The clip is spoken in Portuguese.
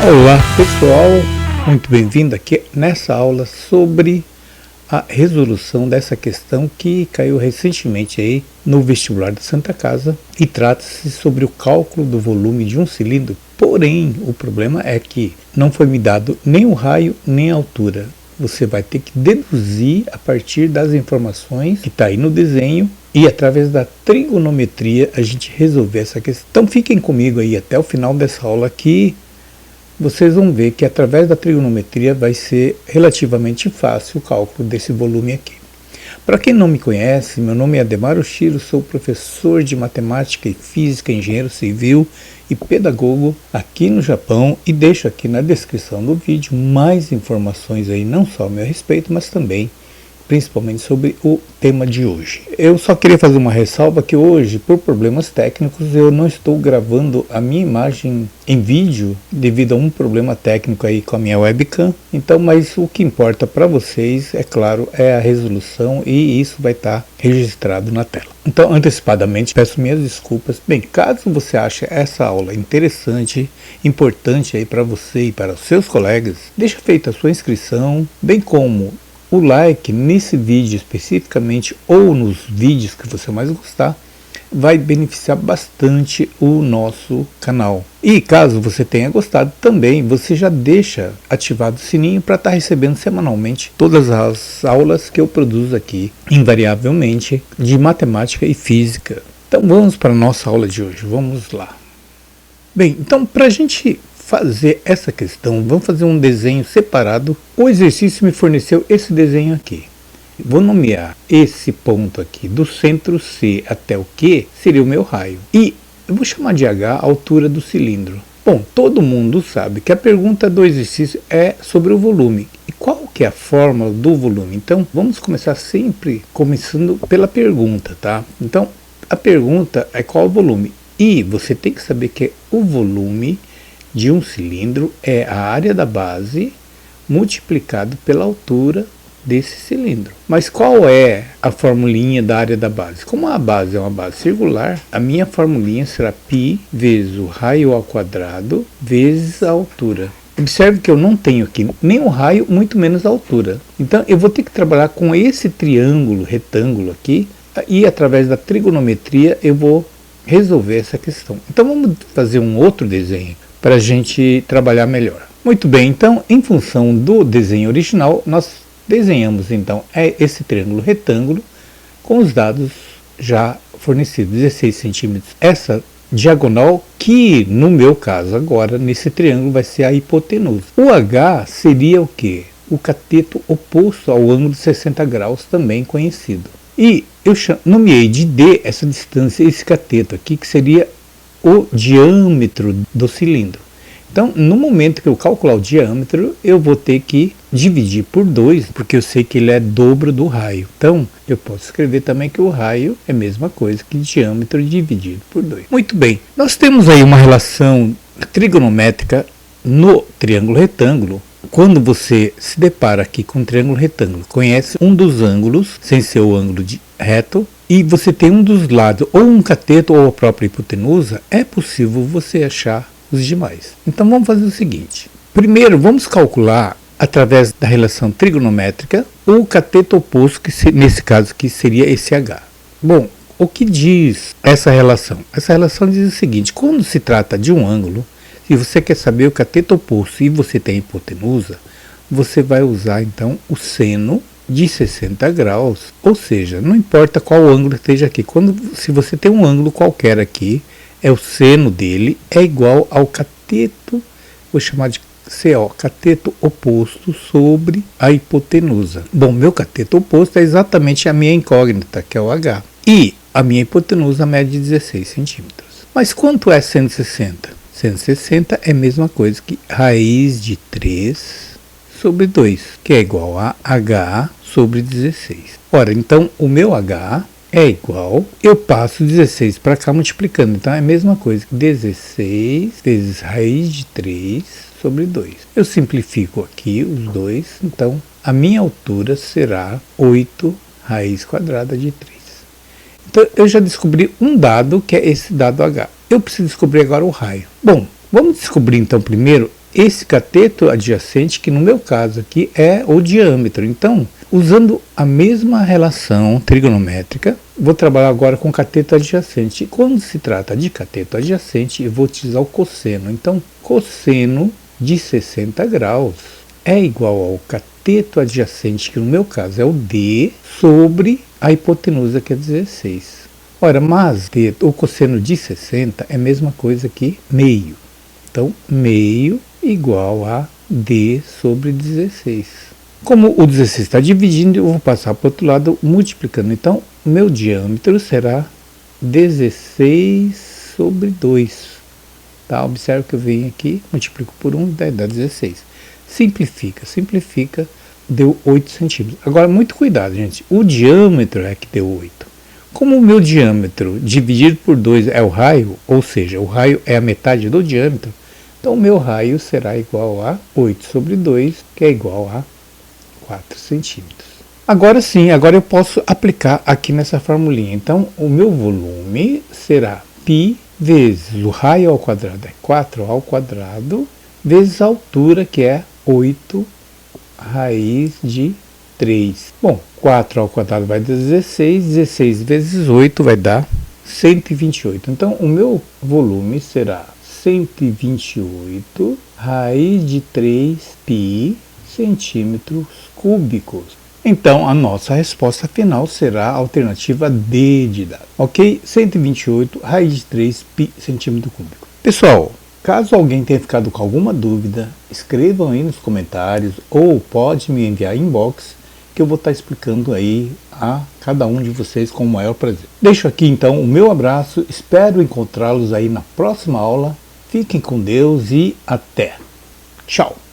Olá pessoal, muito bem-vindo aqui nessa aula sobre a resolução dessa questão que caiu recentemente aí no vestibular da Santa Casa e trata-se sobre o cálculo do volume de um cilindro. Porém, o problema é que não foi me dado nem o raio nem a altura. Você vai ter que deduzir a partir das informações que está aí no desenho e através da trigonometria a gente resolver essa questão. Então fiquem comigo aí até o final dessa aula que vocês vão ver que através da trigonometria vai ser relativamente fácil o cálculo desse volume aqui. Para quem não me conhece, meu nome é Ademar Oshiro, sou professor de matemática e física, engenheiro civil e pedagogo aqui no Japão e deixo aqui na descrição do vídeo mais informações aí não só a meu respeito, mas também principalmente sobre o tema de hoje. Eu só queria fazer uma ressalva que hoje, por problemas técnicos, eu não estou gravando a minha imagem em vídeo devido a um problema técnico aí com a minha webcam. Então, mas o que importa para vocês, é claro, é a resolução e isso vai estar registrado na tela. Então, antecipadamente, peço minhas desculpas. Bem, caso você ache essa aula interessante, importante aí para você e para os seus colegas, deixa feita a sua inscrição, bem como o like nesse vídeo especificamente ou nos vídeos que você mais gostar vai beneficiar bastante o nosso canal. E caso você tenha gostado também, você já deixa ativado o sininho para estar recebendo semanalmente todas as aulas que eu produzo aqui, invariavelmente, de matemática e física. Então vamos para a nossa aula de hoje, vamos lá. Bem, então para a gente fazer essa questão, vamos fazer um desenho separado. O exercício me forneceu esse desenho aqui. Vou nomear esse ponto aqui do centro C até o Q, seria o meu raio. E eu vou chamar de H a altura do cilindro. Bom, todo mundo sabe que a pergunta do exercício é sobre o volume. E qual que é a fórmula do volume? Então, vamos começar sempre começando pela pergunta, tá? Então, a pergunta é qual o volume? E você tem que saber que o volume de um cilindro é a área da base multiplicado pela altura desse cilindro. Mas qual é a formulinha da área da base? Como a base é uma base circular, a minha formulinha será π vezes o raio ao quadrado vezes a altura. Observe que eu não tenho aqui nem o raio, muito menos a altura. Então eu vou ter que trabalhar com esse triângulo, retângulo aqui, e através da trigonometria eu vou resolver essa questão. Então vamos fazer um outro desenho para a gente trabalhar melhor. Muito bem, então em função do desenho original, nós desenhamos então esse triângulo retângulo com os dados já fornecidos, 16 centímetros. Essa diagonal que no meu caso agora, nesse triângulo, vai ser a hipotenusa. O H seria o quê? O cateto oposto ao ângulo de 60 graus, também conhecido. E eu nomeei de D essa distância, esse cateto aqui, que seria o diâmetro do cilindro. Então, no momento que eu calcular o diâmetro, eu vou ter que dividir por 2, porque eu sei que ele é dobro do raio. Então, eu posso escrever também que o raio é a mesma coisa que diâmetro dividido por 2. Muito bem, nós temos aí uma relação trigonométrica no triângulo retângulo. Quando você se depara aqui com um triângulo retângulo, conhece um dos ângulos, sem ser o ângulo reto, e você tem um dos lados, ou um cateto ou a própria hipotenusa, é possível você achar os demais. Então vamos fazer o seguinte. Primeiro vamos calcular, através da relação trigonométrica, o cateto oposto, que nesse caso aqui seria esse H. Bom, o que diz essa relação? Essa relação diz o seguinte: quando se trata de um ângulo, se você quer saber o cateto oposto e você tem a hipotenusa, você vai usar então o seno de 60 graus, ou seja, não importa qual ângulo esteja aqui, se você tem um ângulo qualquer aqui, o seno dele é igual ao cateto, vou chamar de CO, cateto oposto sobre a hipotenusa. Bom, meu cateto oposto é exatamente a minha incógnita, que é o H, e a minha hipotenusa mede 16 centímetros. Mas quanto é 160? 160 é a mesma coisa que raiz de 3 sobre 2, que é igual a H sobre 16. Ora, então o meu H é igual, eu passo 16 para cá multiplicando, então é a mesma coisa que 16 vezes raiz de 3 sobre 2. Eu simplifico aqui os dois, então a minha altura será 8 raiz quadrada de 3. Então eu já descobri um dado, que é esse dado H. Eu preciso descobrir agora o raio. Bom, vamos descobrir então primeiro esse cateto adjacente, que no meu caso aqui é o diâmetro. Então, usando a mesma relação trigonométrica, vou trabalhar agora com cateto adjacente. E quando se trata de cateto adjacente, eu vou utilizar o cosseno. Então, cosseno de 60 graus é igual ao cateto adjacente, que no meu caso é o D, sobre a hipotenusa, que é 16. Ora, mas o cosseno de 60 é a mesma coisa que meio. Então, meio igual a D sobre 16. Como o 16 está dividindo, eu vou passar para o outro lado multiplicando. Então, meu diâmetro será 16 sobre 2. Tá? Observe que eu venho aqui, multiplico por 1, dá 16. Simplifica, deu 8 centímetros. Agora, muito cuidado, gente. O diâmetro é que deu 8. Como o meu diâmetro dividido por 2 é o raio, ou seja, o raio é a metade do diâmetro, então o meu raio será igual a 8 sobre 2, que é igual a 4 centímetros. Agora sim, agora eu posso aplicar aqui nessa formulinha. Então, o meu volume será π vezes o raio ao quadrado é 4 ao quadrado, vezes a altura, que é 8 raiz de 3. Bom, 4 ao quadrado vai dar 16, 16 vezes 8 vai dar 128. Então, o meu volume será 128 raiz de 3 π centímetros cúbicos. Então, a nossa resposta final será a alternativa D de dado. Ok? 128 raiz de 3 π centímetro cúbico. Pessoal, caso alguém tenha ficado com alguma dúvida, escrevam aí nos comentários ou pode me enviar inbox, que eu vou estar explicando aí a cada um de vocês com o maior prazer. Deixo aqui então o meu abraço, espero encontrá-los aí na próxima aula. Fiquem com Deus e até. Tchau!